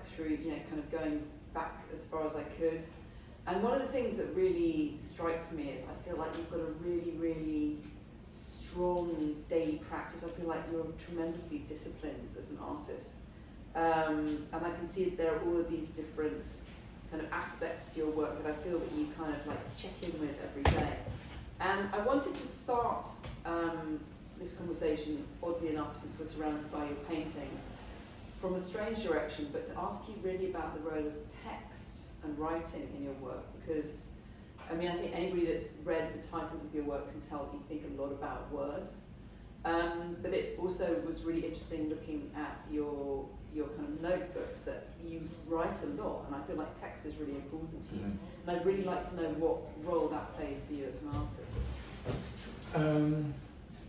through, kind of going back as far as I could. And one of the things that really strikes me is I feel like you've got a really, really strong daily practice. I feel like you're tremendously disciplined as an artist. And I can see that there are all of these different kind of aspects to your work that I feel that you kind of like check in with every day. And I wanted to start this conversation, oddly enough, since we're surrounded by your paintings, from a strange direction, but to ask you really about the role of text and writing in your work, because I think anybody that's read the titles of your work can tell that you think a lot about words. But it also was really interesting looking at your kind of notebooks that you write a lot, and I feel like text is really important to you. And I'd really like to know what role that plays for you as an artist.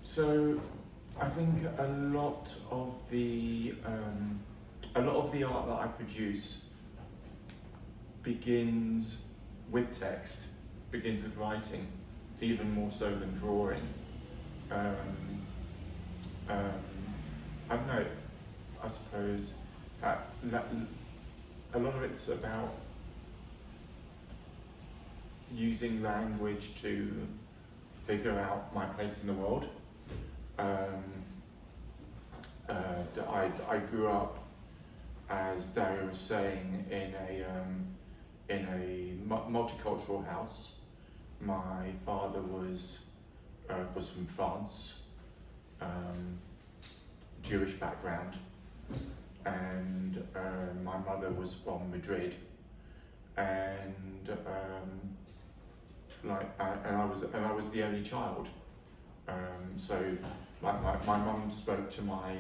So I think a lot of the art that I produce begins with text, begins with writing, even more so than drawing. I don't know, I suppose a lot of it's about using language to figure out my place in the world. I grew up, as Dario was saying, in a multicultural house. My father was from France, Jewish background, and my mother was from Madrid, and I was the only child. So my mum spoke to my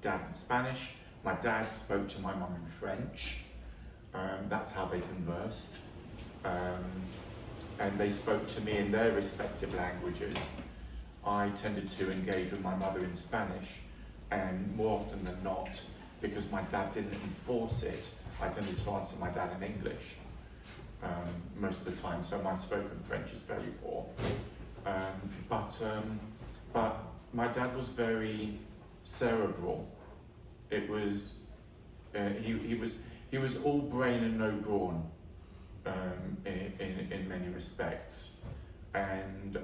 dad in Spanish. My dad spoke to my mum in French. That's how they conversed. And they spoke to me in their respective languages. I tended to engage with my mother in Spanish, and more often than not, because my dad didn't enforce it, I tended to answer my dad in English most of the time, so my spoken French is very poor. But my dad was very cerebral. It was he was all brain and no brawn in many respects, and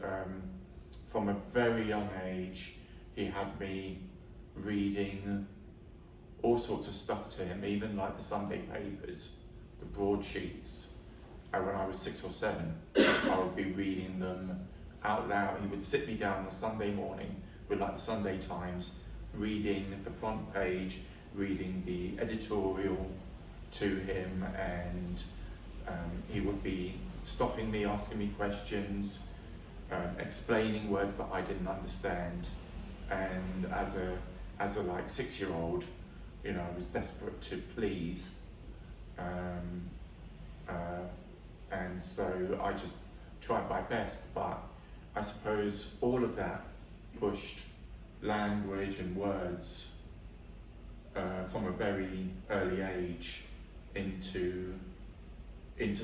from a very young age he had me reading all sorts of stuff to him, even like the Sunday papers, the broadsheets. When I was 6 or 7, I would be reading them out loud. He would sit me down on a Sunday morning with like the Sunday Times, reading the front page, reading the editorial to him, and he would be stopping me, asking me questions, explaining words that I didn't understand. And as a like 6-year-old, I was desperate to please, and so I just tried my best. But I suppose all of that pushed language and words from a very early age into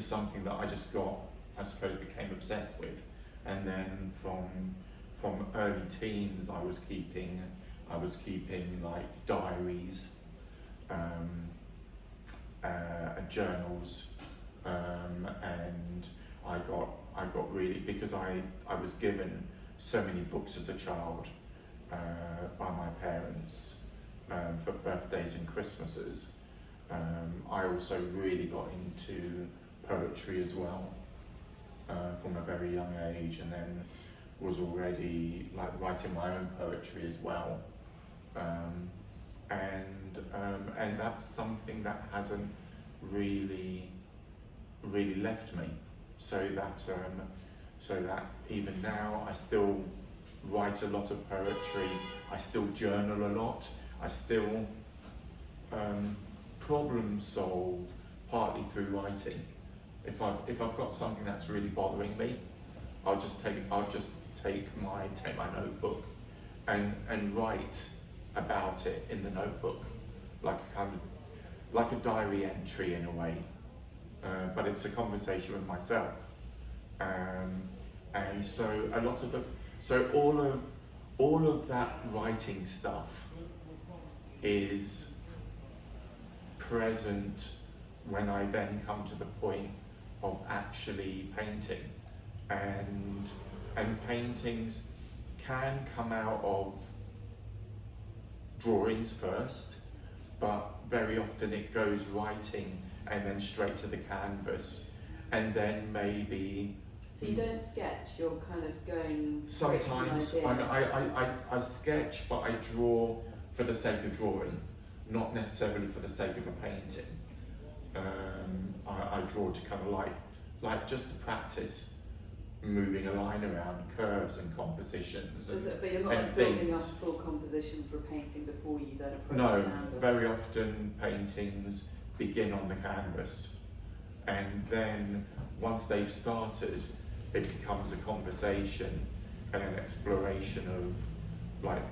something that I just I suppose became obsessed with. And then from early teens I was keeping like diaries, journals, and I got really, because I was given so many books as a child by my parents for birthdays and Christmases. I also really got into poetry as well from a very young age, and then was already like writing my own poetry as well. And that's something that hasn't really left me. So that even now I still write a lot of poetry. I still journal a lot. I still problem solve partly through writing. If I've got something that's really bothering me, I'll just take my notebook and write about it in the notebook, like a diary entry in a way, but it's a conversation with myself, and so all of that writing stuff is present when I then come to the point of actually painting. And paintings can come out of drawings first, but very often it goes writing and then straight to the canvas, and then maybe. So you don't sketch, you're kind of going straight to an Sometimes idea. I sketch, but I draw for the sake of drawing, not necessarily for the sake of a painting. I draw to kind of like just to practice moving a line around curves and compositions. But you're not like building up a full composition for a painting before you then approach No, the canvas? very often paintings begin on the canvas, and then once they've started, it becomes a conversation and an exploration of like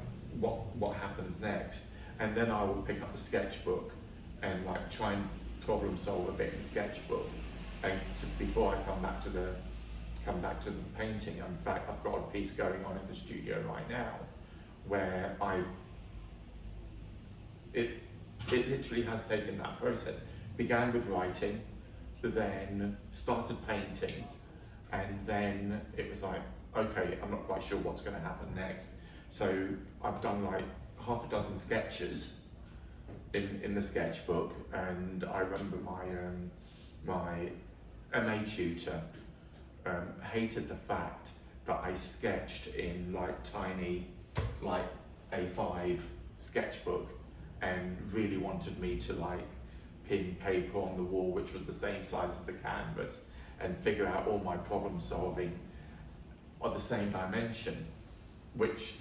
what happens next. And then I will pick up the sketchbook and like try and problem solve a bit in the sketchbook, and before I come back to the painting. In fact, I've got a piece going on in the studio right now where it literally has taken that process. Began with writing, then started painting, and then it was like, okay, I'm not quite sure what's going to happen next. So I've done like half a dozen sketches in the sketchbook, and I remember my MA tutor hated the fact that I sketched in like tiny, like A5 sketchbook, and really wanted me to like pin paper on the wall, which was the same size as the canvas, and figure out all my problem solving on the same dimension, which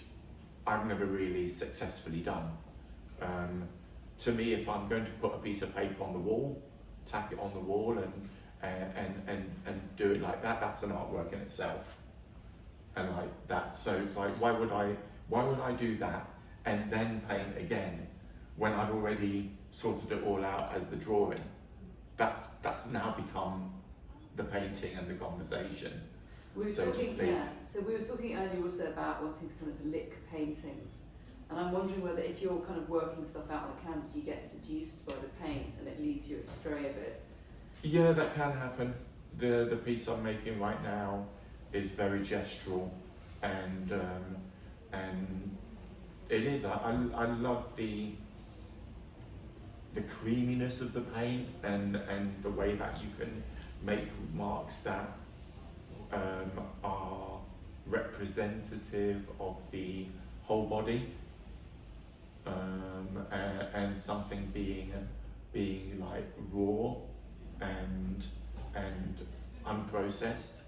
I've never really successfully done. To me, if I'm going to put a piece of paper on the wall, tack it on the wall and do it like that, that's an artwork in itself. And like that, so it's like, why would I do that and then paint again when I've already sorted it all out as the drawing? That's now become the painting and the conversation. We were so to talking, speak. yeah. So we were talking earlier also about wanting to kind of lick paintings, and I'm wondering whether if you're kind of working stuff out on the canvas, you get seduced by the paint and it leads you astray a bit. Yeah, that can happen. The piece I'm making right now is very gestural, and it is. I love the creaminess of the paint and the way that you can make marks that are representative of the whole body, and something being like raw and unprocessed.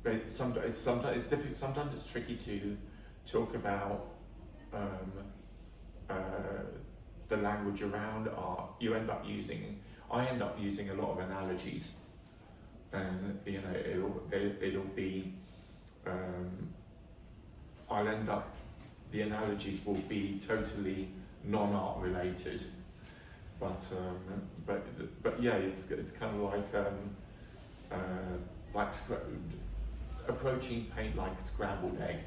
But sometimes it's difficult. Sometimes it's tricky to talk about the language around art. I end up using a lot of analogies, and you know it'll be. I'll end up. The analogies will be totally non-art related. But yeah, it's kind of like approaching paint like scrambled egg,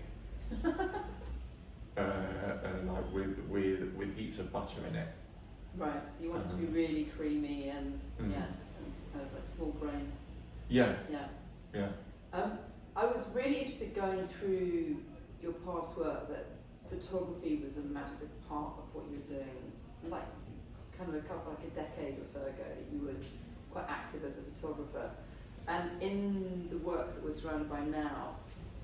like with heaps of butter in it. Right. So you want it to be really creamy and and kind of like small grains. Yeah. Yeah. I was really interested going through your past work that photography was a massive part of what you were doing, like kind of a decade or so ago, that you were quite active as a photographer. And in the works that we're surrounded by now,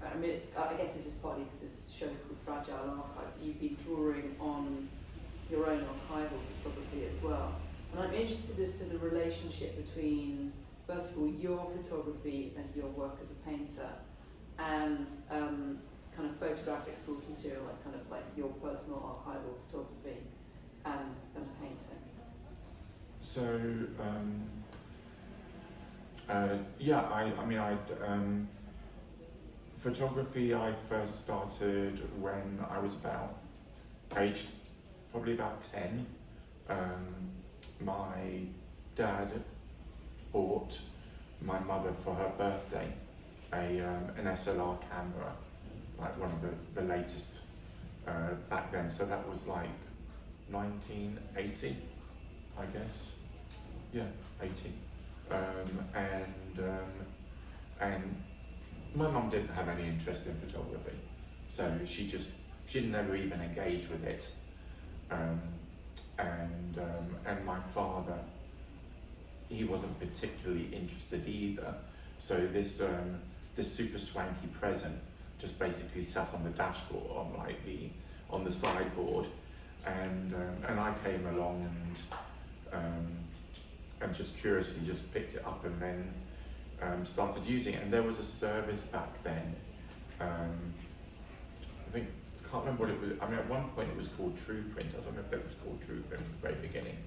I mean, I guess this is partly because this show is called Fragile Archive, you've been drawing on your own archival photography as well. And I'm interested as to the relationship between, first of all, your photography and your work as a painter, and kind of photographic source material, like kind of like your personal archival photography and painting. So photography I first started when I was probably about 10. My dad bought my mother for her birthday an SLR camera, like one of the latest back then. So that was like 1980, I guess. Yeah, 80. And my mum didn't have any interest in photography, so she never even engaged with it. And my father, he wasn't particularly interested either. So this super swanky present just basically sat on the dashboard, on the sideboard, and I came along and just curiously just picked it up and then started using it. And there was a service back then. I can't remember what it was. I mean, at one point it was called True Print. I don't know if it was called True Print at the very beginning.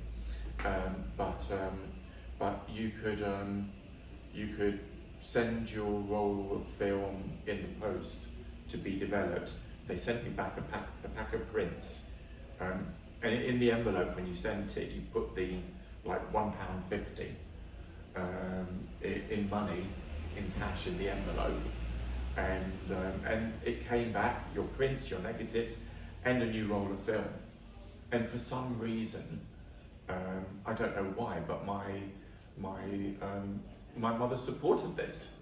But you could send your roll of film in the post to be developed. They sent me back a pack of prints, and in the envelope when you sent it, you put the £1.50 in money, in cash in the envelope, and it came back, your prints, your negatives, and a new roll of film. And for some reason, I don't know why, but my mother supported this.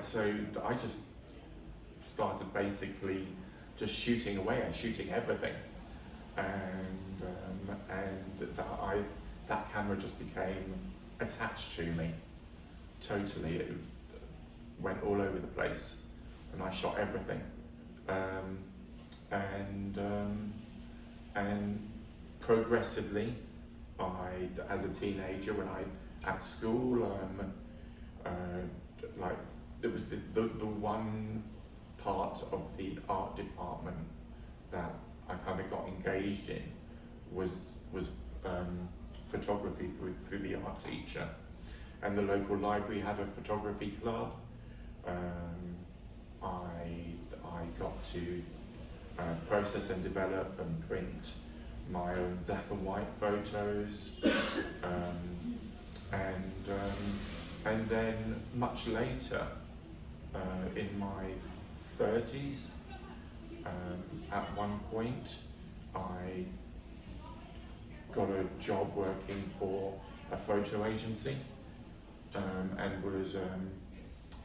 So I just started basically just shooting away and shooting everything, and that camera just became attached to me totally. It went all over the place, and I shot everything. And progressively, as a teenager, when at school, there was the one part of the art department that I kind of got engaged in was photography through the art teacher, and the local library had a photography club. I got to process and develop and print my own black and white photos, and then much later, in my 30s, at one point, I got a job working for a photo agency, and was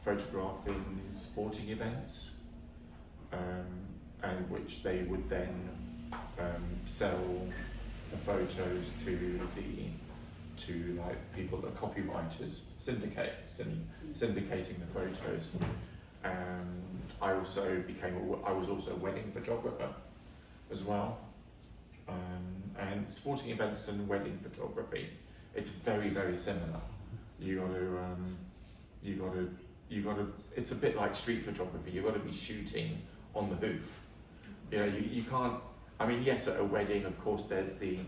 photographing sporting events, and which they would then sell the photos to people, the copywriters, syndicating the photos. I was also a wedding photographer as well, and sporting events and wedding photography, it's very, very similar. You gotta. It's a bit like street photography. You got to be shooting on the hoof. You can't. I mean, yes, at a wedding, of course, there's the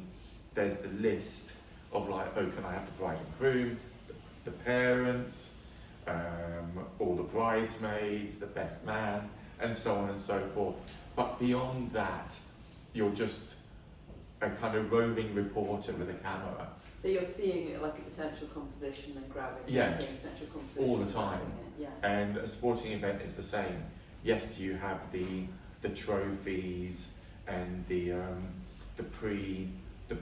list of can I have the bride and groom, the parents, all the bridesmaids, the best man, and so on and so forth. But beyond that, you're just a kind of roving reporter with a camera. So you're seeing it like a potential composition and grabbing it, yeah, seeing potential composition all the time. Yeah. And a sporting event is the same. Yes, you have the trophies and the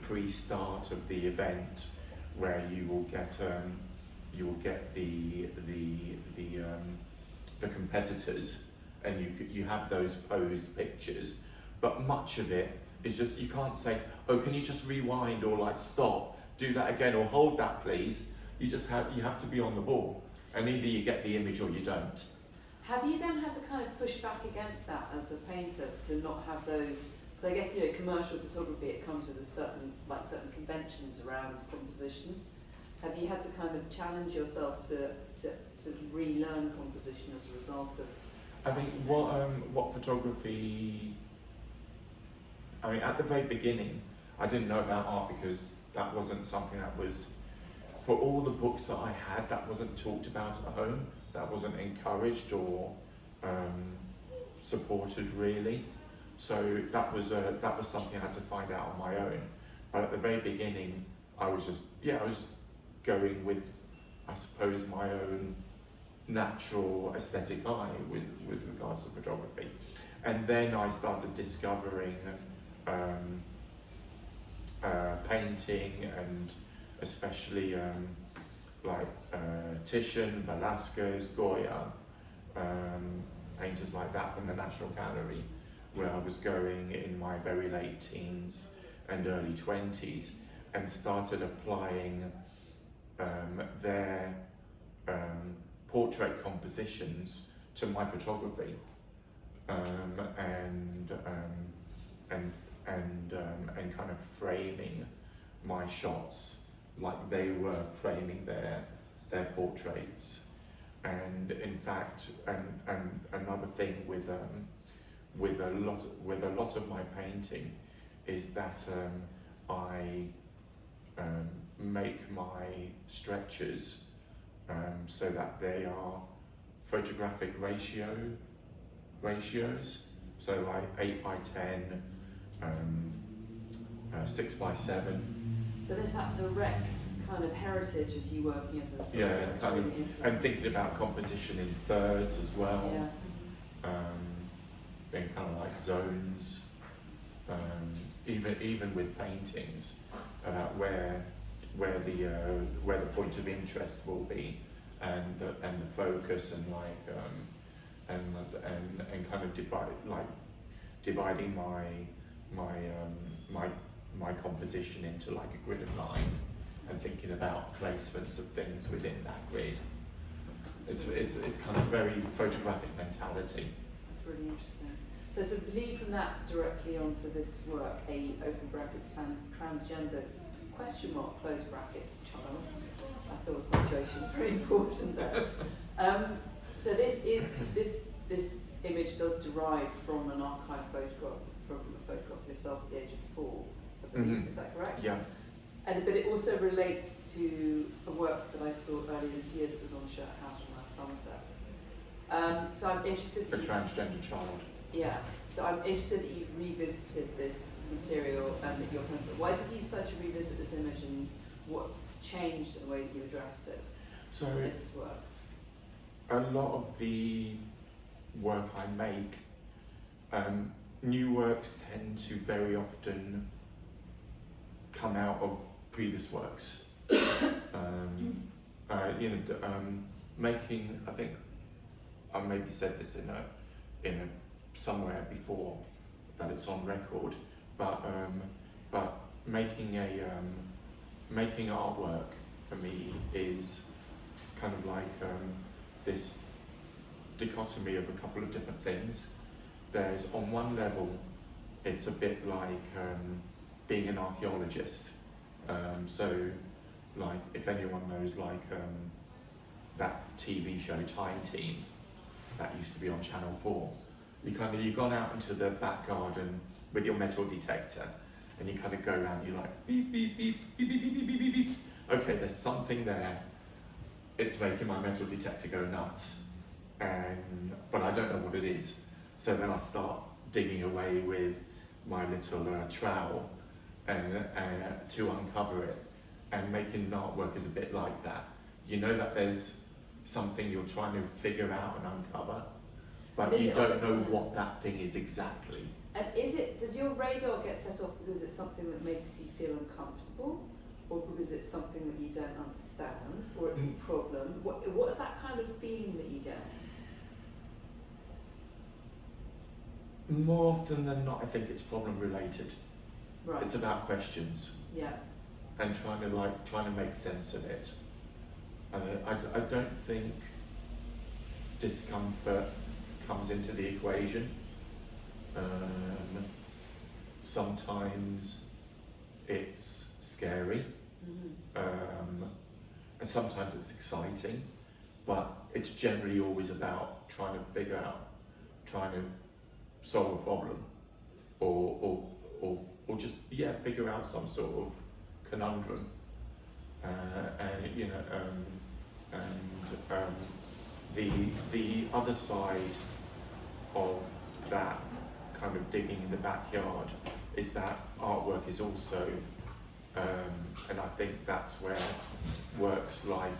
pre-start of the event, where you will get the competitors, and you have those posed pictures, but much of it is just, you can't say, oh, can you just rewind, or stop, do that again, or hold that please. You have to be on the ball, and either you get the image or you don't. Have you then had to kind of push back against that as a painter, to not have those? Because I guess, commercial photography, it comes with certain conventions around composition. Have you had to kind of challenge yourself to relearn composition as a result of? I think what photography. I mean, at the very beginning, I didn't know about art because that wasn't something that was, for all the books that I had, that wasn't talked about at home. That wasn't encouraged or supported really. So that was something I had to find out on my own. But at the very beginning, I was just going with, I suppose, my own natural aesthetic eye with regards to photography. And then I started discovering painting, and especially Titian, Velasquez, Goya, painters like that from the National Gallery, where I was going in my very late teens and early 20s, and started applying their portrait compositions to my photography, and kind of framing my shots like they were framing their portraits. And in fact, and another thing with a lot of my painting is that I make my stretches so that they are photographic ratios, so like 8 by 10, 6 by 7. So there's that direct kind of heritage of you working as a photographer. Yeah, That's kind really of, interesting. and thinking about composition in thirds as well. Yeah. Being kind of like zones, even with paintings, about where the point of interest will be, and the focus, and and kind of dividing my composition into like a grid of 9, and thinking about placements of things within that grid. It's kind of very photographic mentality. That's really interesting. So to lead from that directly onto this work, a open brackets transgender question mark close brackets child. I thought punctuation is very important there. So this image does derive from an archive photograph, from a photograph of yourself at the age of 4, I believe. Mhm. Is that correct? Yeah. But it also relates to a work that I saw earlier this year that was on the show at House from Somerset. So I'm interested. A transgender child. Yeah. So I'm interested that you've revisited this material and that you're kind of. Why did you decide to revisit this image, and what's changed in the way that you addressed it? So in this work. a lot of the work I make, new works tend to very often come out of previous works. Making, I think I maybe said this in a somewhere before that it's on record, but making artwork for me is kind of like this dichotomy of a couple of different things. There's, on one level, it's a bit like being an archaeologist. So, like, if anyone knows, like, that TV show Time Team that used to be on Channel 4, you've gone out into the back garden with your metal detector, and you kind of go around, you're like, beep, beep, beep, beep, beep, beep, beep, beep, beep. Okay, there's something there. It's making my metal detector go nuts, but I don't know what it is. So then I start digging away with my little trowel and to uncover it. And making artwork is a bit like that. You know that there's something you're trying to figure out and uncover, but you don't know what that thing is exactly. And does your radar get set off because it's something that makes you feel uncomfortable, or because it's something that you don't understand, or it's a problem? What's that kind of feeling that you get? More often than not, I think it's problem related. Right. It's about questions. Yeah. And trying to make sense of it. I don't think discomfort comes into the equation. Sometimes it's scary, and sometimes it's exciting, but it's generally always about trying to solve a problem, or just figure out some sort of conundrum, the other side of that kind of digging in the backyard is that artwork is also, and I think that's where works like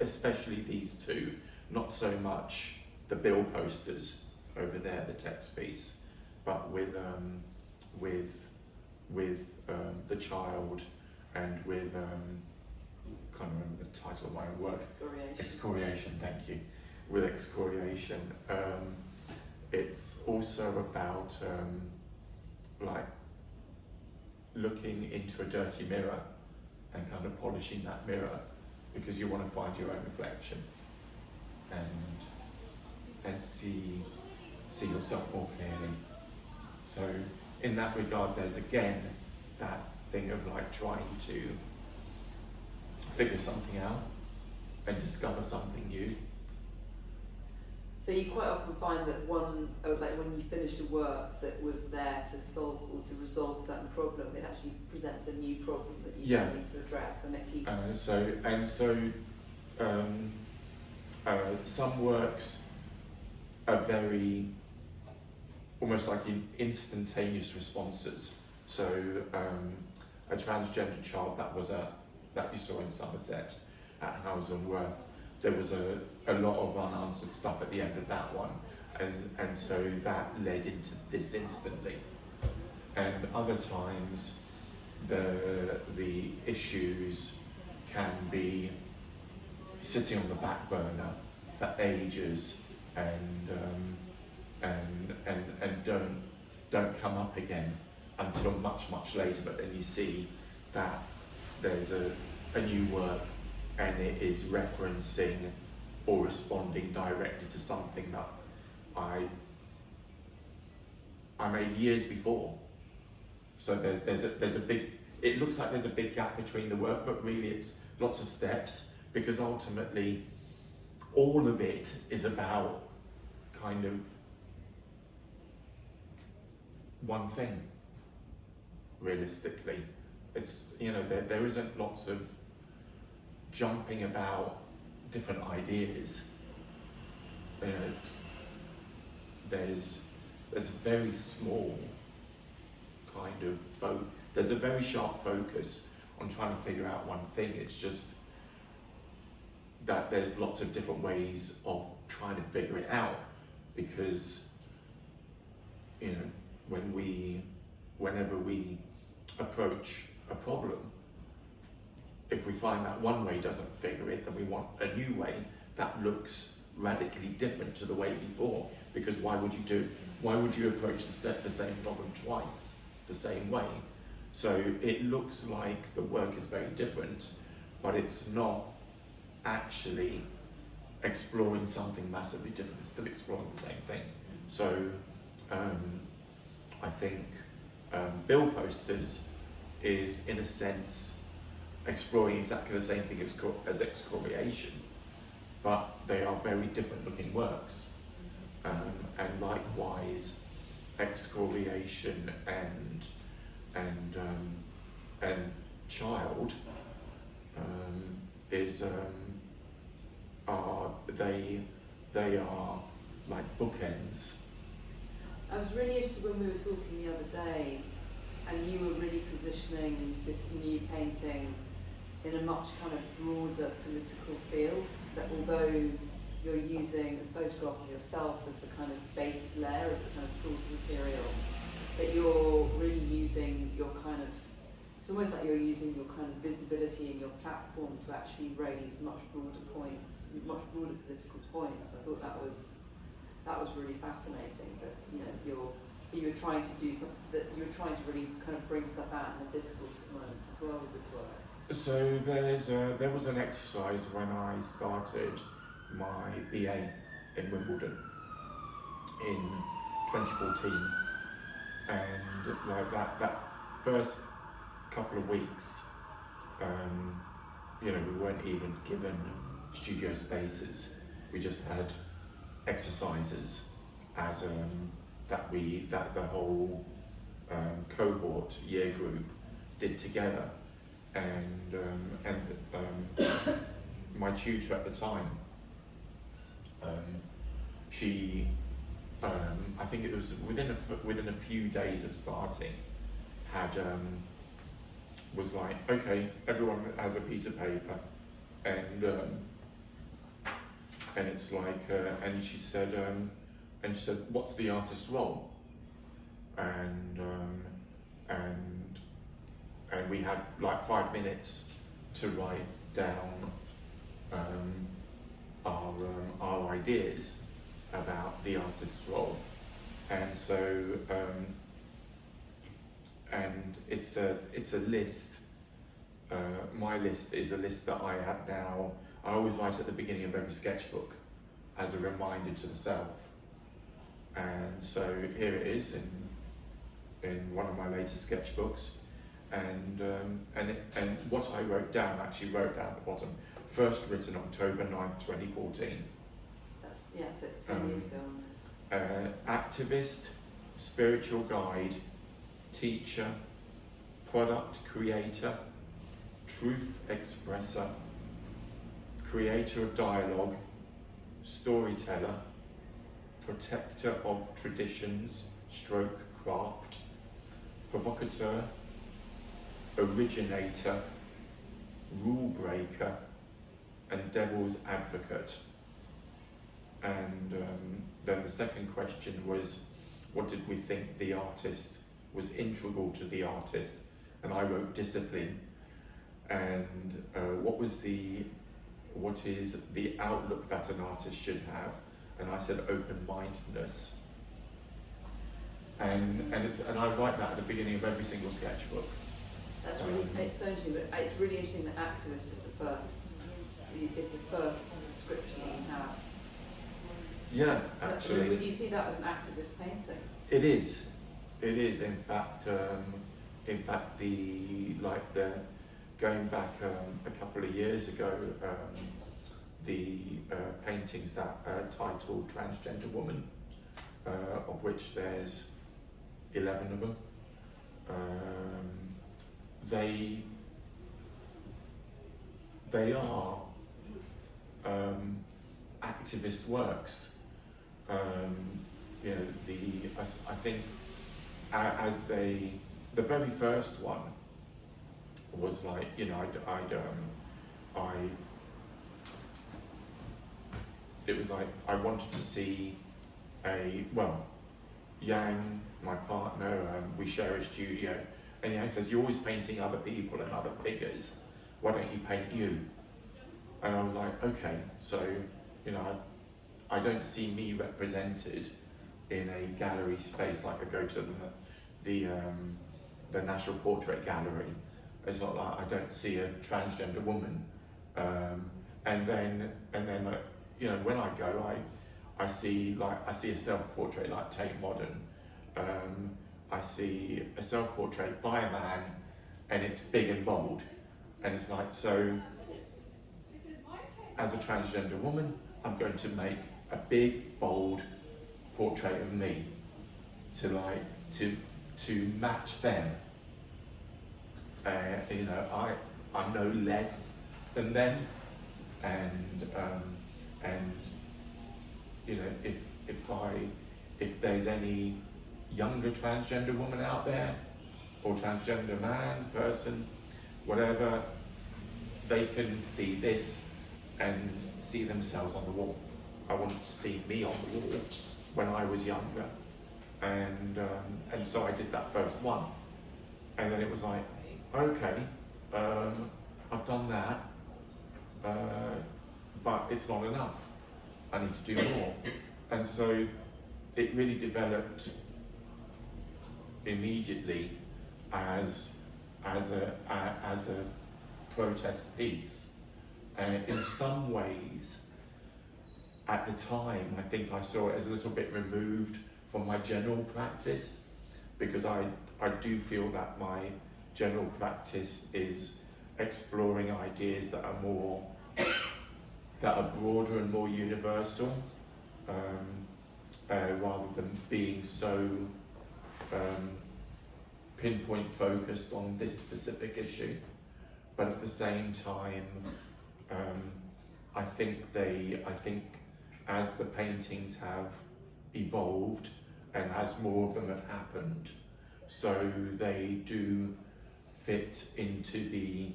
especially these two, not so much the bill posters over there, the text piece, but with the child and with can't remember the title of my own work. Excoriation. Thank you. With excoriation, it's also about like looking into a dirty mirror and kind of polishing that mirror because you want to find your own reflection and see yourself more clearly. So in that regard, there's again that thing of like trying to figure something out and discover something new. So you quite often find that like when you finished a work that was there to solve or to resolve a certain problem, it actually presents a new problem that you need to address, and it keeps. Some works are very almost like instantaneous responses. So a transgender child that you saw in Somerset at Howes and Worth, there was a lot of unanswered stuff at the end of that one, and so that led into this instantly. And other times the issues can be sitting on the back burner for ages and don't come up again until much later. But then you see that there's a new work and it is referencing or responding directly to something that I made years before. So there's a big, it looks like there's a big gap between the work, but really it's lots of steps, because ultimately all of it is about kind of one thing, realistically. It's, there isn't lots of jumping about different ideas. There's a very small kind of there's a very sharp focus on trying to figure out one thing. It's just that there's lots of different ways of trying to figure it out, because whenever we approach a problem, if we find that one way doesn't figure it, then we want a new way that looks radically different to the way before. Because why would you approach the same problem twice the same way? So it looks like the work is very different, but it's not actually exploring something massively different. It's still exploring the same thing. So I think bill posters is, in a sense, exploring exactly the same thing as excoriation, but they are very different looking works. And likewise, excoriation and child they are like bookends. I was really interested when we were talking the other day, and you were really positioning this new painting in a much kind of broader political field, that although you're using a photograph of yourself as the kind of base layer, as the kind of source material, that you're really using your kind of, it's almost like you're using your kind of visibility and your platform to actually raise much broader points, much broader political points. I thought that was really fascinating, that you're trying to do something, that you're trying to really kind of bring stuff out in the discourse at the moment as well with this work. So there was an exercise when I started my BA in Wimbledon in 2014, and like that first couple of weeks, we weren't even given studio spaces. We just had exercises as that the whole cohort year group did together, and my tutor at the time, she I think it was within a few days of starting, was like, okay, everyone has a piece of paper, and and it's like, and she said, what's the artist's role? And we had like 5 minutes to write down our ideas about the artist's role, and so and it's a list. My list is a list that I have now. I always write at the beginning of every sketchbook as a reminder to the self, and so here it is in one of my latest sketchbooks, and what I wrote down, actually wrote down at the bottom, first written October 9th, 2014. That's, yeah, so it's 10 years ago on this. Activist, spiritual guide, teacher, product creator, truth expresser, creator of dialogue, storyteller, protector of traditions, stroke craft, provocateur, originator, rule breaker, and devil's advocate. And then the second question was, what did we think the artist was integral to the artist? And I wrote discipline. And what is the outlook that an artist should have? And I said open-mindedness. And I write that at the beginning of every single sketchbook. That's really, it's so interesting, but it's really interesting that activist is the first description you have. Yeah, So, actually. would you see that as an activist painting? It is. It is. In fact, the going back a couple of years ago, the paintings that titled Transgender Woman, of which there's 11 of them. They are activist works. I think the very first one was like, it was like I wanted to see Yang, my partner, we share a studio, and Yang says, you're always painting other people and other figures, why don't you paint you? And I was like, okay, so, I don't see me represented in a gallery space like I go to the National Portrait Gallery. It's not like I don't see a transgender woman. And then when I go, I see a self-portrait like Tate Modern. I see a self-portrait by a man, and it's big and bold, and it's like, so as a transgender woman, I'm going to make a big, bold portrait of me to match them. I'm no less than them, and if there's any younger transgender woman out there, or transgender man, person, whatever, they can see this and see themselves on the wall. I wanted to see me on the wall when I was younger, and so I did that first one, and then it was like, okay, I've done that, but it's not enough. I need to do more, and so it really developed immediately as a protest piece. In some ways, at the time, I think I saw it as a little bit removed from my general practice, because I do feel that my general practice is exploring ideas that are broader and more universal, rather than being so pinpoint focused on this specific issue. But at the same time, I think as the paintings have evolved and as more of them have happened, so they do fit into the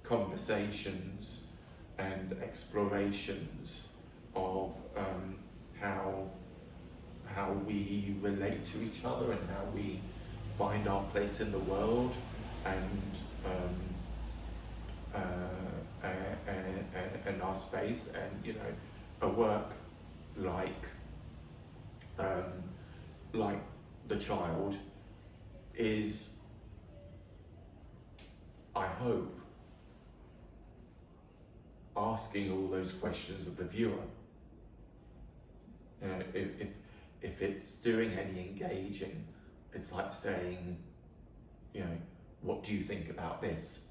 conversations and explorations of how we relate to each other and how we find our place in the world, and our space, and you know, a work like the child is, I hope, asking all those questions of the viewer. If it's doing any engaging, it's like saying, you know, what do you think about this?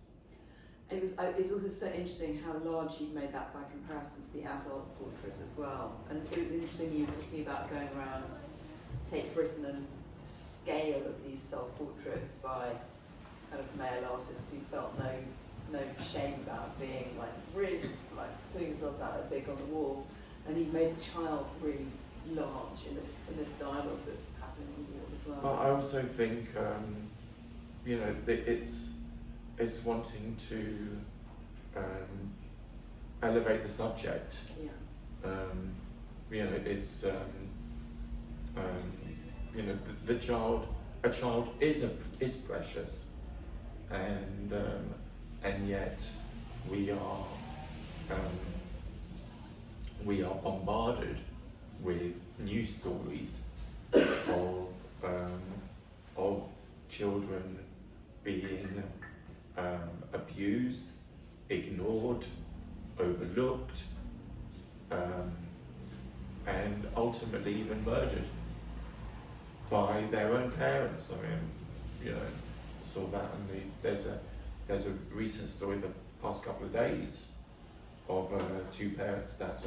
It's also so interesting how large you've made that by comparison to the adult portrait as well. And it was interesting you were talking about going around Tate Britain and the scale of these self-portraits by kind of male artists who felt no shame about being like really like putting themselves out there big on the wall. And he made the child really large in this dialogue that's happening on the wall as well. But I also think, you know, it's wanting to elevate the subject. Yeah. You know, it's you know, a child is precious, and yet we are bombarded with news stories of children being abused, ignored, overlooked, and ultimately even murdered by their own parents. I mean, you know, saw that, and there's a recent story the past couple of days of two parents that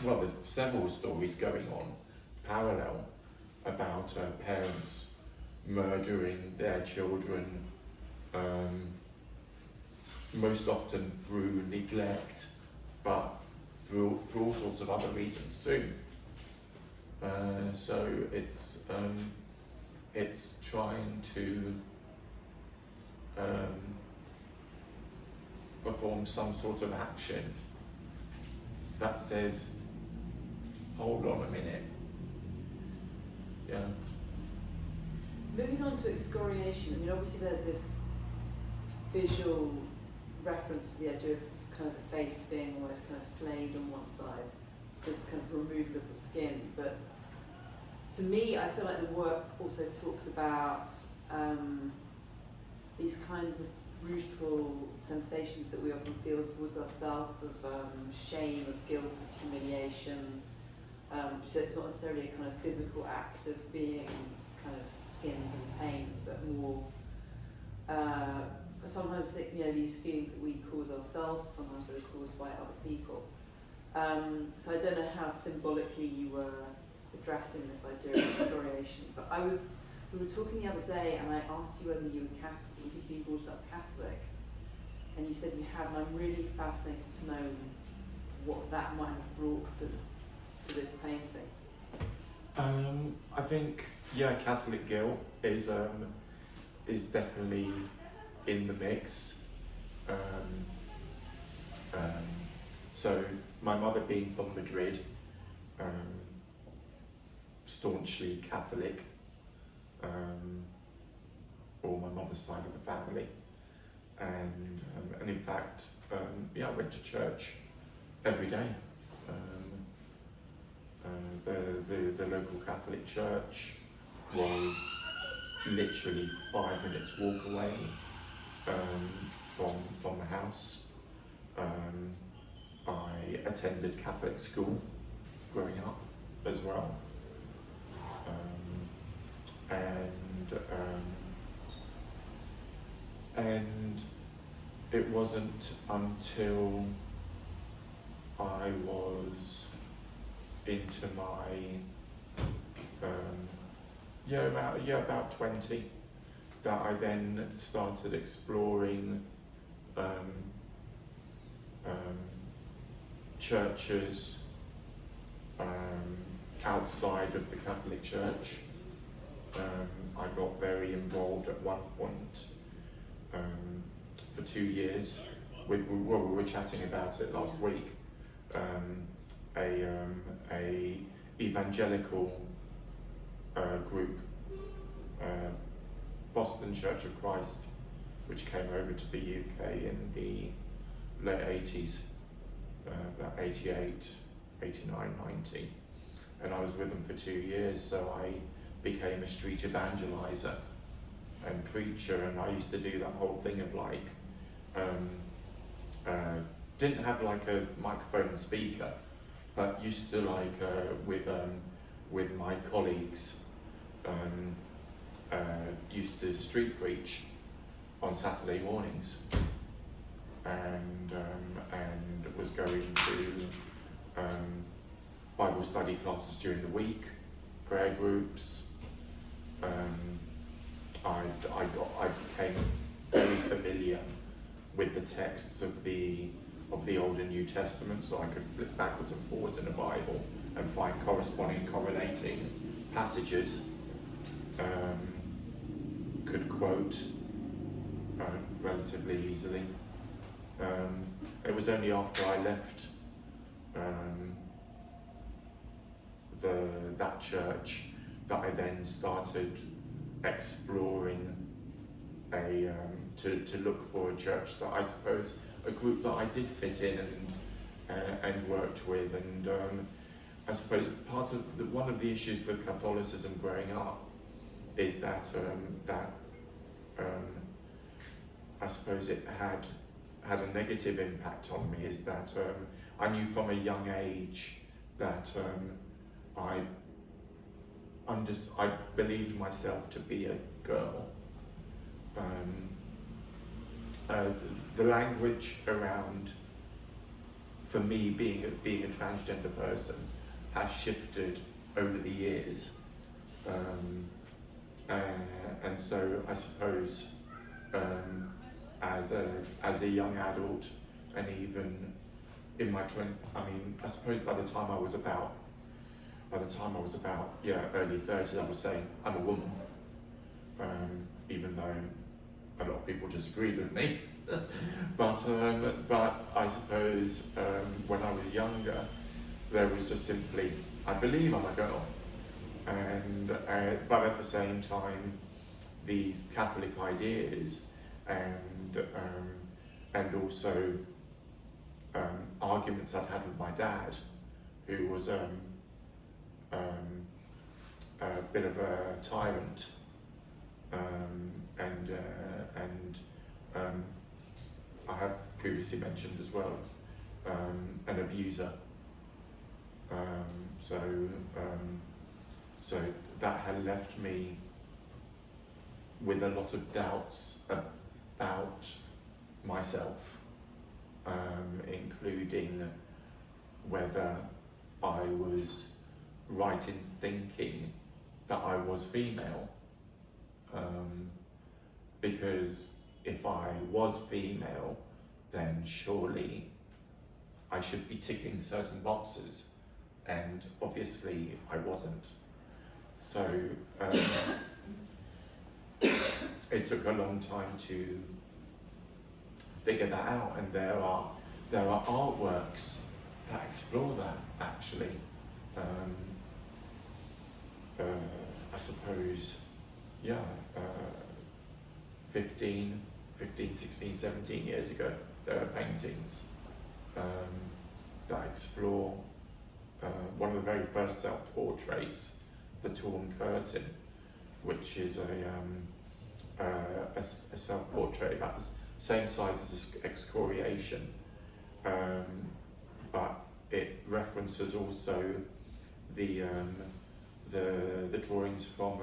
well, there's several stories going on parallel about parents murdering their children, most often through neglect, but through all sorts of other reasons too. So it's trying to perform some sort of action that says, hold on a minute. Yeah. Moving on to excoriation, I mean, obviously there's this visual reference to the idea of kind of the face being almost kind of flayed on one side, this kind of removal of the skin. But to me, I feel like the work also talks about these kinds of brutal sensations that we often feel towards ourselves, of shame, of guilt, of humiliation. So it's not necessarily a kind of physical act of being kind of skinned and pained, but more sometimes these feelings that we cause ourselves, but sometimes they're caused by other people. So I don't know how symbolically you were addressing this idea of excoriation, but we were talking the other day, and I asked you whether you were Catholic, if you brought up Catholic, and you said you had, and I'm really fascinated to know what that might have brought to this painting. I think, yeah, Catholic guilt is definitely in the mix. So my mother being from Madrid, staunchly Catholic, or my mother's side of the family, and in fact, I went to church every day. The local Catholic church was literally 5 minutes walk away from the house. I attended Catholic school growing up as well, and it wasn't until I was into my about 20 that I then started exploring churches outside of the Catholic Church. I got very involved at one point for 2 years. We were chatting about it last week. a evangelical group, Boston Church of Christ, which came over to the UK in the late 80s, about 88, 89, 90. And I was with them for 2 years, so I became a street evangelizer and preacher, and I used to do that whole thing of like, didn't have like a microphone and speaker, but used to like with my colleagues, used to street preach on Saturday mornings, and was going to Bible study classes during the week, prayer groups. I became very familiar with the texts of the Old and New Testament, so I could flip backwards and forwards in the Bible and find corresponding, correlating passages. Could quote relatively easily. It was only after I left that church that I then started exploring to look for a church that I suppose, a group that I did fit in and worked with, and I suppose one of the issues with Catholicism growing up is that I suppose it had a negative impact on me, is that I knew from a young age that I believed myself to be a girl. The language around, for me, being a transgender person has shifted over the years, and so I suppose as a young adult, and even in my I suppose by the time I was about early 30s, I was saying I'm a woman, even though a lot of people disagreed with me. but I suppose when I was younger, there was just simply, I believe I'm a girl, and but at the same time, these Catholic ideas and also arguments I'd had with my dad, who was a bit of a tyrant, and I have previously mentioned as well, an abuser. So that had left me with a lot of doubts about myself, including whether I was right in thinking that I was female, because if I was female, then surely I should be ticking certain boxes, and obviously I wasn't. So it took a long time to figure that out, and there are artworks that explore that actually. I suppose, 15, 16, 17 years ago, there are paintings that explore one of the very first self-portraits, The Torn Curtain, which is a self-portrait about the same size as excoriation, but it references also the drawings from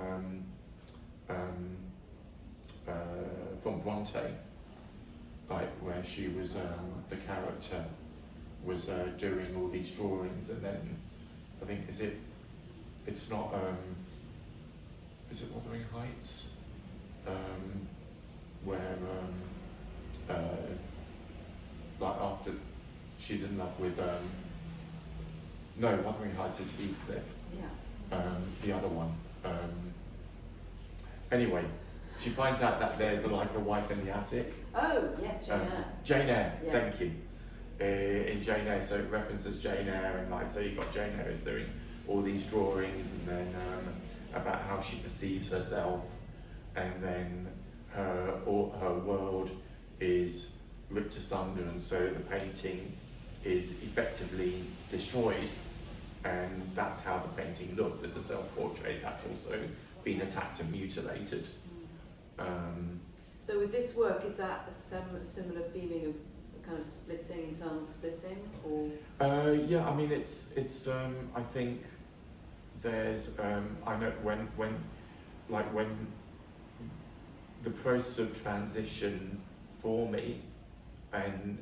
Bronte, like where she was the character was doing all these drawings, and then I think is it Wuthering Heights, where like after she's in love with no, Wuthering Heights is Heathcliff. Yeah. The other one. Anyway, she finds out that there's like a wife in the attic. Oh yes, Jane Eyre. Jane Eyre, Yeah. thank you. in Jane Eyre, so it references Jane Eyre, and like, so you've got Jane Eyre is doing all these drawings, and then about how she perceives herself, and then her world is ripped asunder, and so the painting is effectively destroyed, and that's how the painting looks. It's a self-portrait that's also been attacked and mutilated. So with this work, is that a similar feeling of kind of splitting, internal splitting, or? Yeah, I mean, it's I think there's I know when the process of transition for me, and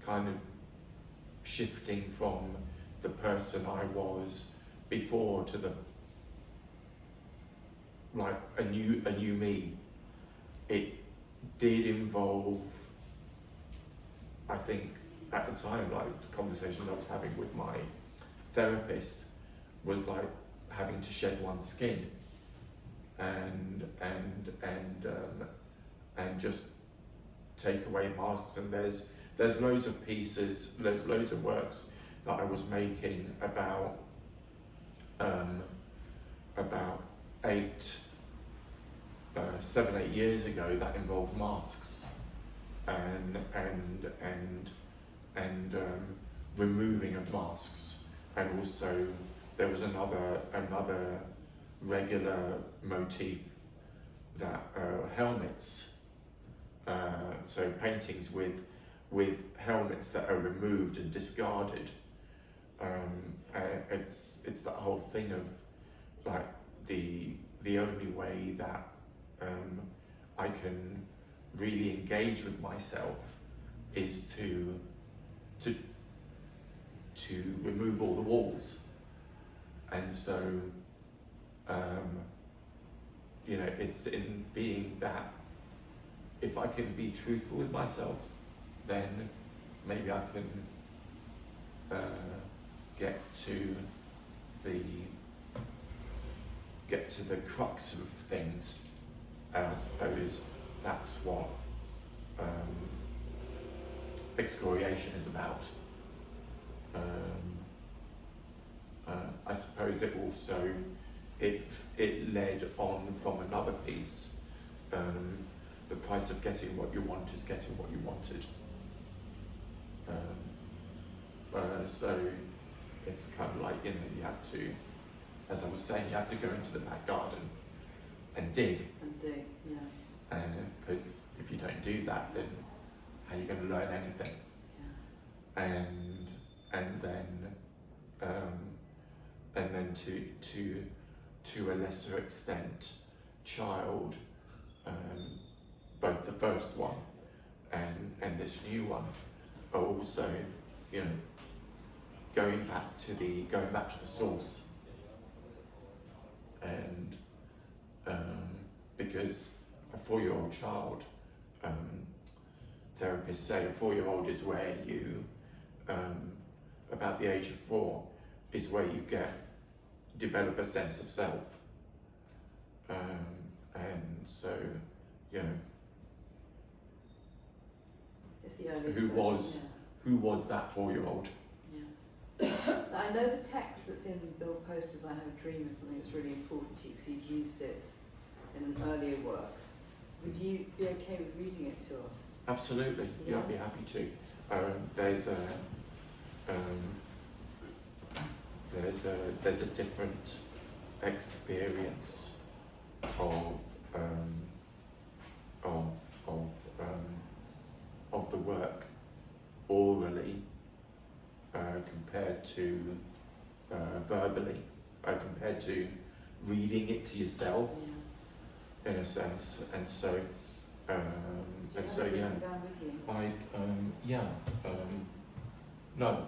kind of shifting from the person I was before to the like a new me, it did involve, I think at the time, like the conversations I was having with my therapist was like having to shed one's skin and just take away masks. And there's loads of pieces, there's loads of works that I was making about 7-8 years ago that involved masks and removing of masks, and also there was another regular motif that helmets, so paintings with helmets that are removed and discarded. It's that whole thing of like the only way that I can really engage with myself is to remove all the walls, and so you know, it's in being that if I can be truthful with myself, then maybe I can get to the crux of things. And I suppose that's what excoriation is about. I suppose it also it led on from another piece. The price of getting what you want is getting what you wanted. So it's kind of like, you know, you have to, as I was saying, you have to go into the back garden and dig. And dig, yeah. Because if you don't do that, then how are you going to learn anything? Yeah. And then to a lesser extent, child, both the first one and this new one are also, you know, going back to the source, and because a 4-year-old child, therapists say a 4-year-old is where you, about the age of 4, is where you develop a sense of self, and so, you know, it's the earliest who version, was that 4-year-old? Yeah. I know the text that's in Bill Poster's I Have a Dream is something that's really important to you because you've used it in an earlier work. Would you be okay with reading it to us? Absolutely, yeah, I'd be happy to. There's a different experience of the work orally compared to verbally, compared to reading it to yourself, in a sense, and so Do you and have so it yeah, written down with you? no.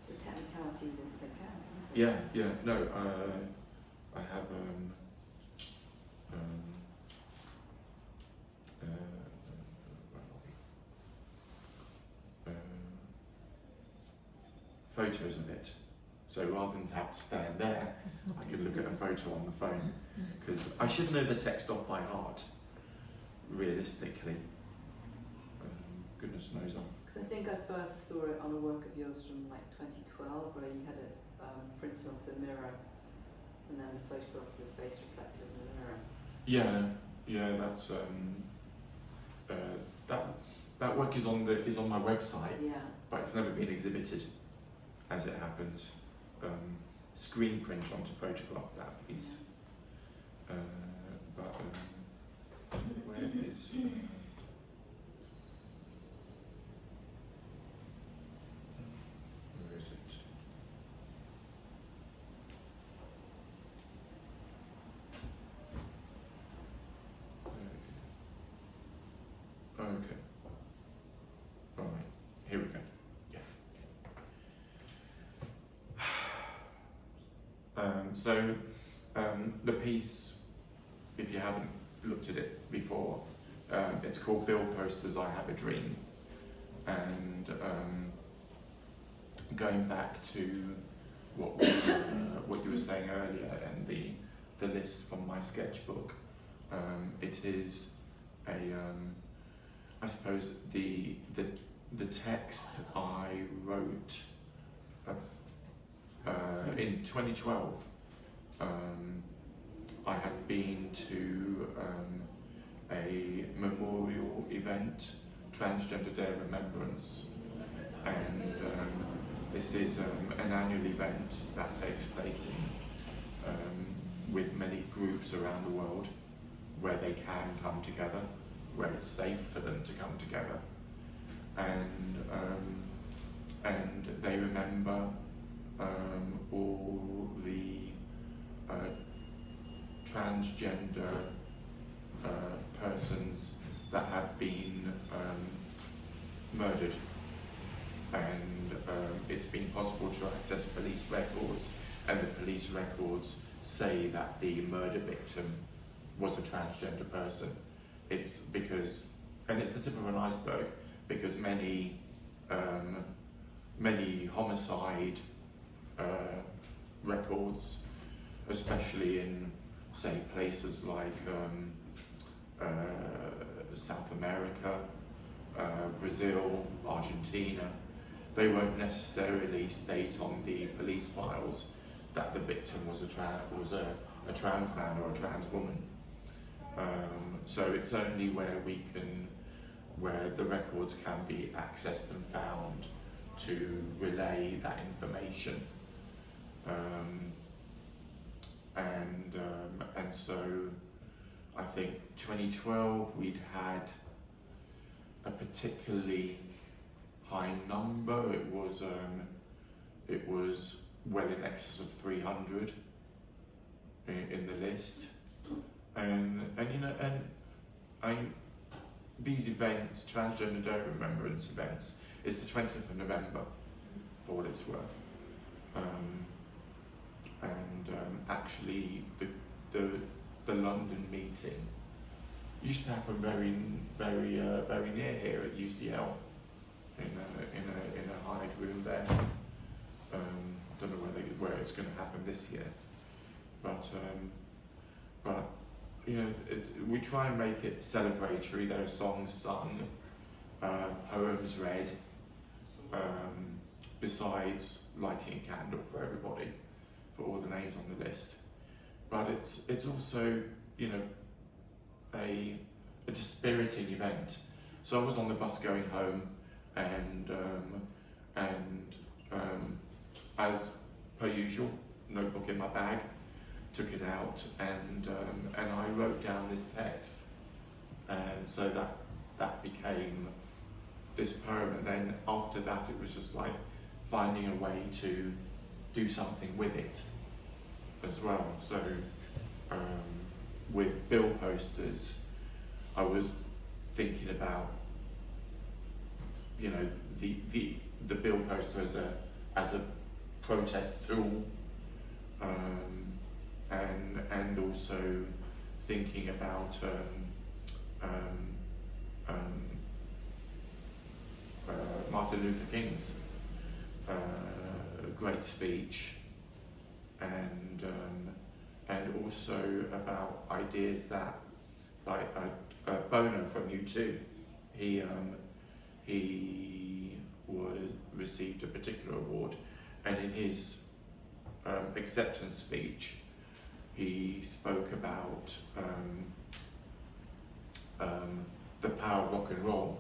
It's a technicality that counts, isn't it? Yeah, no, I have photos of it, So rather than to have to stand there, I could look at a photo on the phone, because I should know the text off by heart, realistically. Goodness knows I'm. Because I think I first saw it on a work of yours from like 2012, where you had it printed onto a mirror, and then the photograph of your face reflected in the mirror. Yeah, that's that work is on my website, Yeah. but it's never been exhibited, as it happens. Screen print onto photograph that piece, but where is? Where is it? Okay. All right. Here we go. Yeah. The piece, if you haven't looked at it before, it's called Bill Posters I Have a Dream, and going back to what you were saying earlier and the list from my sketchbook, it is I suppose the text I wrote in 2012. I had been to a memorial event, Transgender Day of Remembrance, and this is an annual event that takes place with many groups around the world, where they can come together, where it's safe for them to come together, and they remember all the transgender persons that have been murdered, and it's been possible to access police records, and the police records say that the murder victim was a transgender person. It's because, and it's the tip of an iceberg, because many homicide records, especially in, say, places like South America, Brazil, Argentina, they won't necessarily state on the police files that the victim was a trans man or a trans woman. So it's only where the records can be accessed and found to relay that information. And so I think 2012 we'd had a particularly high number. It was well in excess of 300 in the list, and these events, Transgender Day Remembrance events, it's the 20th of November for what it's worth. Actually, the London meeting used to happen very near here at UCL, in a hide room there. Don't know where it's going to happen this year, but we try and make it celebratory. There are songs sung, poems read, besides lighting a candle for everybody, for all the names on the list. But it's also, a dispiriting event. So I was on the bus going home, and as per usual, notebook in my bag, took it out, and I wrote down this text, and so that became this poem. And then after that, it was just like finding a way to do something with it as well. So with bill posters, I was thinking about the bill poster as a protest tool, and also thinking about Martin Luther King's great speech and also about ideas that, like Bono from U2, he received a particular award, and in his acceptance speech, he spoke about the power of rock and roll,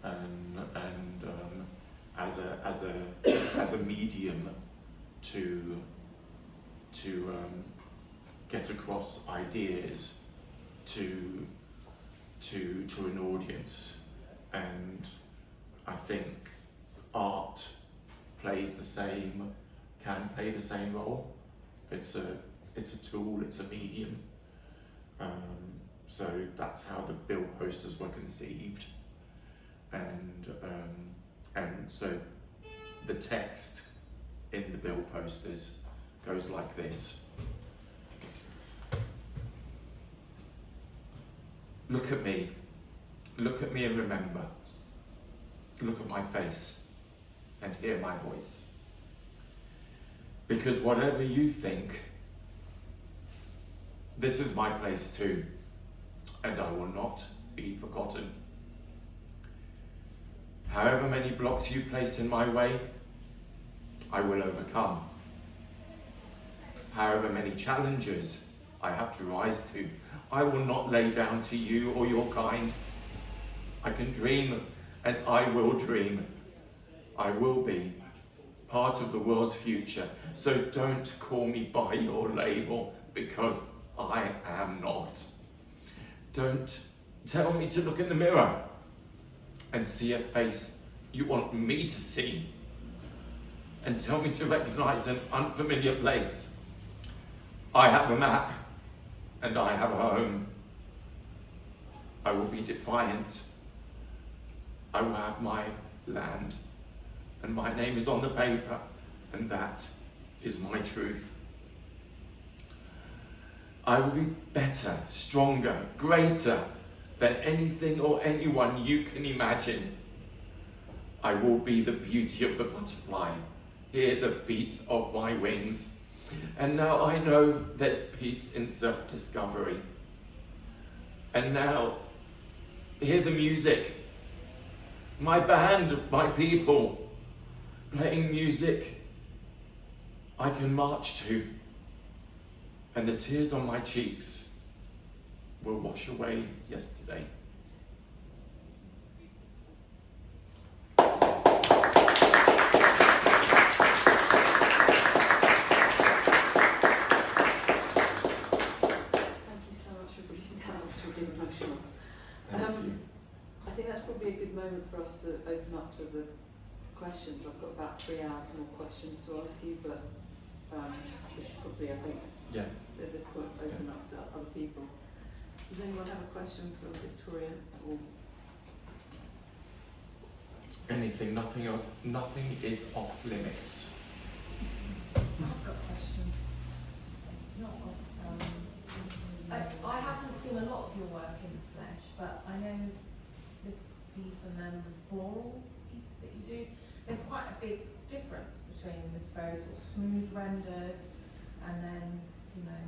and as a medium to get across ideas to an audience. And I think art can play the same role. It's a tool, it's a medium. So that's how the bill posters were conceived. And so the text in the bill posters goes like this. Look at me and remember. Look at my face and hear my voice. Because whatever you think, this is my place too, and I will not be forgotten. However many blocks you place in my way, I will overcome. However many challenges I have to rise to, I will not lay down to you or your kind. I can dream, and I will dream. I will be part of the world's future. So don't call me by your label, because I am not. Don't tell me to look in the mirror and see a face you want me to see, and tell me to recognize an unfamiliar place. I have a map, and I have a home. I will be defiant. I will have my land, and my name is on the paper, and that is my truth. I will be better, stronger, greater than anything or anyone you can imagine. I will be the beauty of the butterfly, hear the beat of my wings. And now I know there's peace in self-discovery. And now, hear the music. My band, my people, playing music I can march to. And the tears on my cheeks will wash away yesterday. I think that's probably a good moment for us to open up to the questions. I've got about 3 hours more questions to ask you, but we should probably, I think, at this point, open up to other people. Does anyone have a question for Victoria? Or anything, nothing is off limits. I've got a question. It's not I haven't seen a lot of your work in the flesh, but I know this piece and then the floral pieces that you do, there's quite a big difference between this very sort of smooth rendered and then, you know,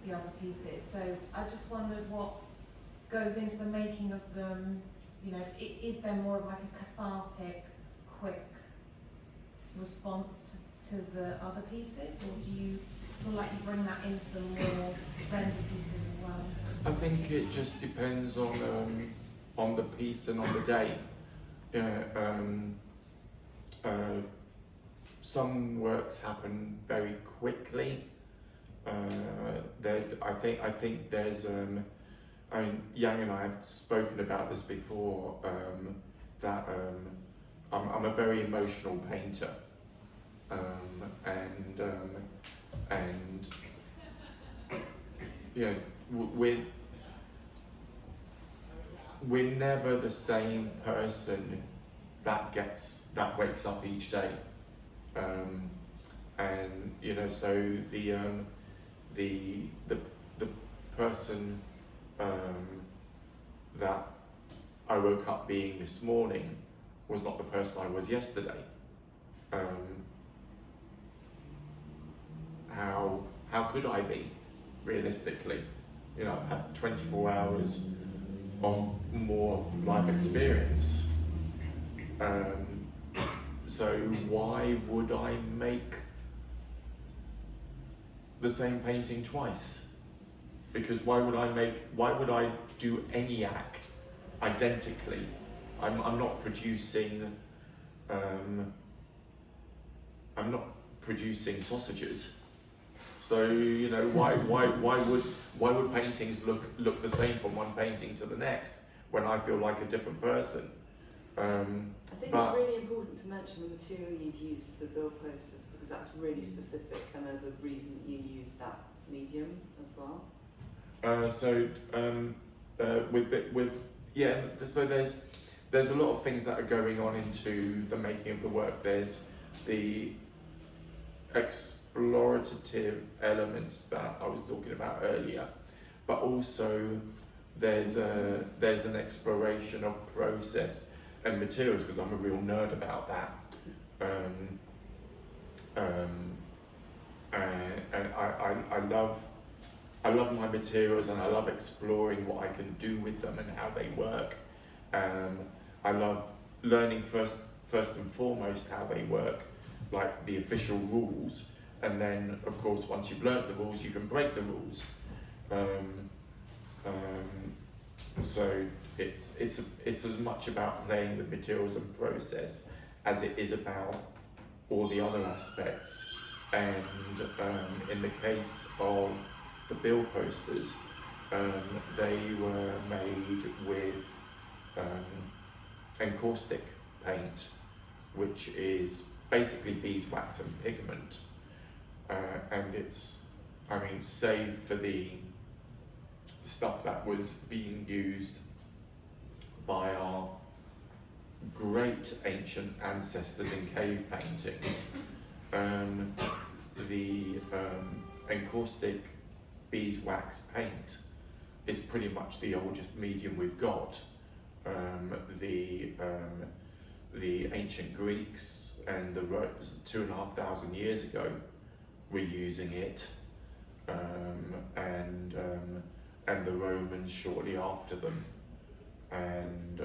the other pieces. So I just wondered what goes into the making of them. You know, is there more of like a cathartic, quick response to the other pieces, or do you feel like you bring that into the more rendered pieces as well? I think it just depends on the piece and on the day. Some works happen very quickly. I think there's I mean, Yang and I have spoken about this before, that I'm a very emotional painter, and you know, we're never the same person that wakes up each day, and you know, so the person that I woke up being this morning was not the person I was yesterday. how could I be, realistically? You know, I've had 24 hours of more life experience. So why would I make the same painting twice? Because why would I do any act identically? I'm not producing sausages. So, you know, why would paintings look the same from one painting to the next when I feel like a different person? I think it's really important to mention the material you've used to build posters, because that's really specific, and there's a reason that you use that medium as well. So there's a lot of things that are going on into the making of the work. There's the explorative elements that I was talking about earlier, but also there's an exploration of process and materials, because I'm a real nerd about that. And I love my materials, and I love exploring what I can do with them and how they work. I love learning first and foremost how they work, like the official rules, and then of course once you've learnt the rules you can break the rules. So it's as much about playing with materials and process as it is about all the other aspects. And in the case of the bill posters, they were made with encaustic paint, which is basically beeswax and pigment, and it's, I mean, save for the stuff that was being used by our great ancient ancestors in cave paintings, the encaustic beeswax paint is pretty much the oldest medium we've got. The ancient Greeks and the 2,500 years ago were using it, and the Romans shortly after them, and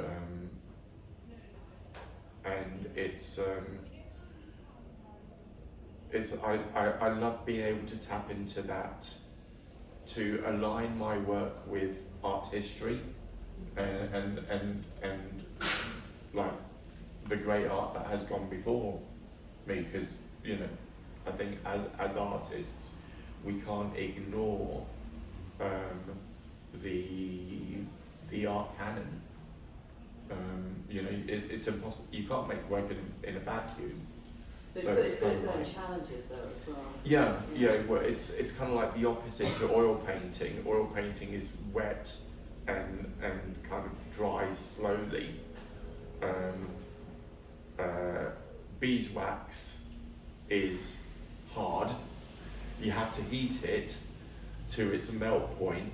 I love being able to tap into that, to align my work with art history and like the great art that has gone before me, because, you know, I think as artists we can't ignore the art canon. You know, it's impossible. You can't make work in a vacuum. But So it's got it's its kind own of like, challenges though as well. yeah. Well, it's kind of like the opposite to oil painting. Oil painting is wet and kind of dries slowly. Beeswax is hard. You have to heat it to its melt point,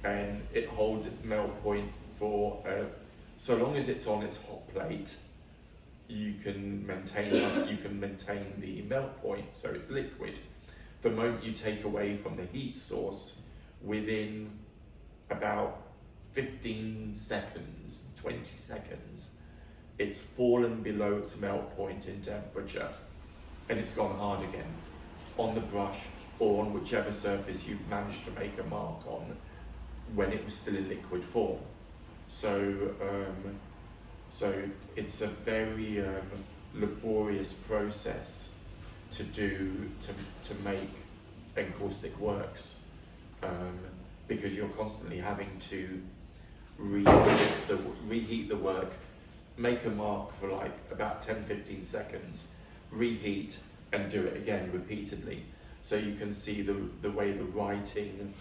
and it holds its melt point for so long as it's on its hot plate. You can maintain the melt point, so it's liquid. The moment you take away from the heat source, within about 15 seconds, 20 seconds, it's fallen below its melt point in temperature, and it's gone hard again on the brush or on whichever surface you've managed to make a mark on when it was still in liquid form. So it's a very laborious process to make encaustic works, because you're constantly having to reheat the work, make a mark for like about 10-15 seconds, reheat, and do it again repeatedly. So you can see the way the writing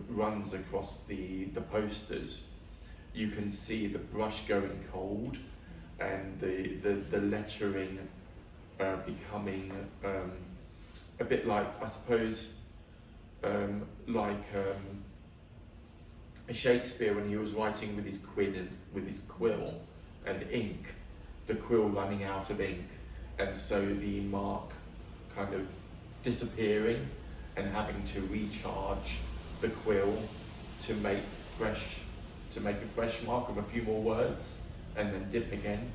runs across the posters. You can see the brush going cold, and the lettering becoming a bit like, I suppose, like Shakespeare when he was writing with his quill and ink, the quill running out of ink, and so the mark kind of disappearing and having to recharge the quill to make a fresh mark of a few more words and then dip again.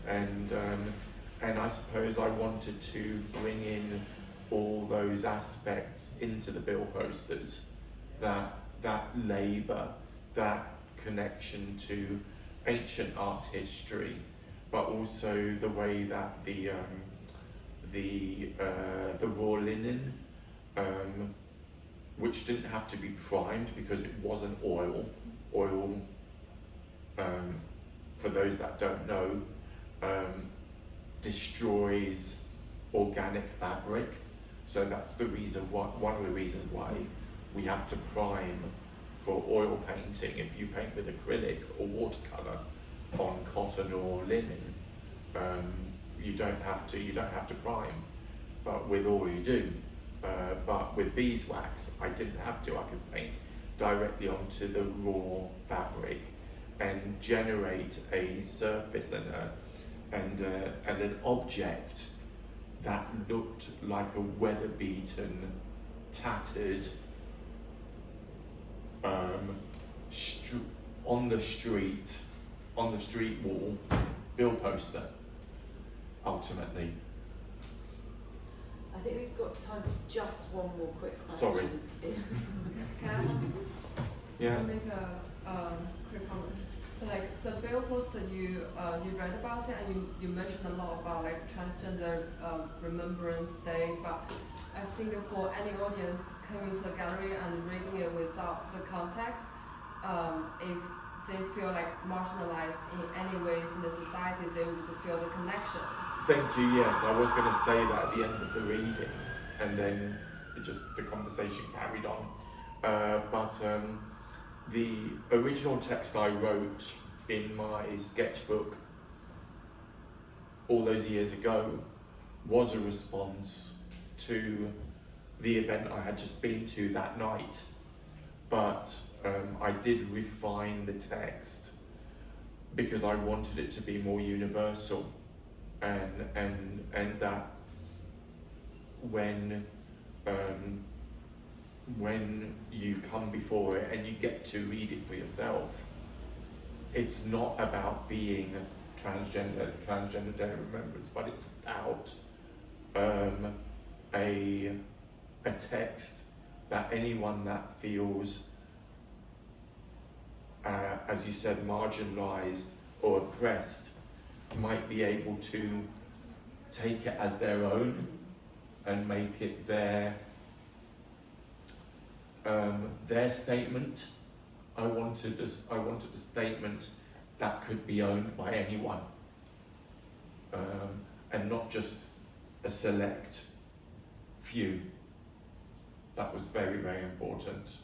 And I suppose I wanted to bring in all those aspects into the bill posters, that labour, that connection to ancient art history, but also the way that the raw linen, which didn't have to be primed because it wasn't oil. Oil, for those that don't know, destroys organic fabric. So that's the reason why, one of the reasons why we have to prime for oil painting. If you paint with acrylic or watercolour on cotton or linen, you don't have to prime, but with oil you do. But with beeswax, I didn't have to. I could paint directly onto the raw fabric and generate a surface and an object that looked like a weather-beaten, tattered, on the street wall bill poster. Ultimately. I think we've got time for just one more quick question. Sorry. Can I Yeah. make a quick comment? So like the bill poster you read about it, and you mentioned a lot about like transgender Remembrance Day, but I think for any audience coming to the gallery and reading it without the context, if they feel like marginalized in any ways in the society, they would feel the connection. Thank you. Yes, I was going to say that at the end of the reading, and then the conversation carried on. But the original text I wrote in my sketchbook all those years ago was a response to the event I had just been to that night. But I did refine the text because I wanted it to be more universal. And that when you come before it and you get to read it for yourself, it's not about being transgender Day of Remembrance, but it's about a text that anyone that feels, as you said, marginalised or oppressed might be able to take it as their own and make it their statement. I wanted a statement that could be owned by anyone, and not just a select few. That was very, very important,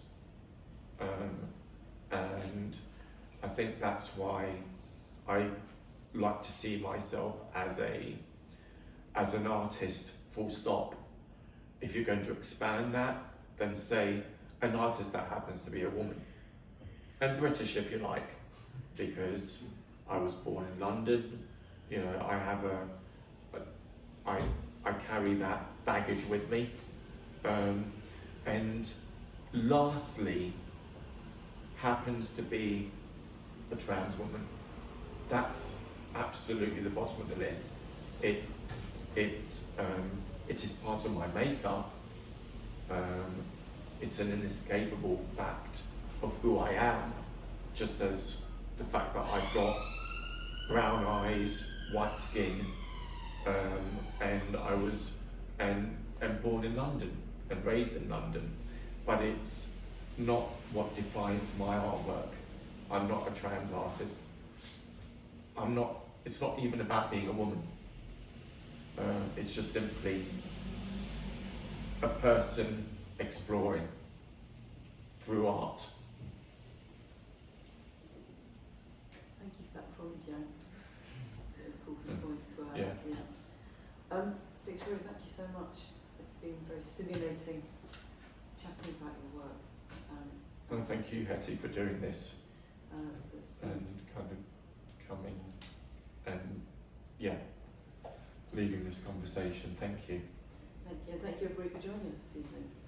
and I think that's why I like to see myself as an artist, full stop. If you're going to expand that, then say an artist that happens to be a woman, and British if you like, because I was born in London. You know, I have I carry that baggage with me. And lastly, happens to be a trans woman. That's absolutely the bottom of the list. It is part of my makeup. It's an inescapable fact of who I am, just as the fact that I've got brown eyes, white skin, and I was and born in London and raised in London. But it's not what defines my artwork. I'm not a trans artist. It's not even about being a woman. It's just simply a person exploring through art. Thank you for that prompt, Jan. Very important point to have. Yeah. Victoria, thank you so much. It's been very stimulating chatting about your work. And thank you, Hettie, for doing this It's and been- kind of coming and leading this conversation. Thank you. Thank you everybody for joining. movement.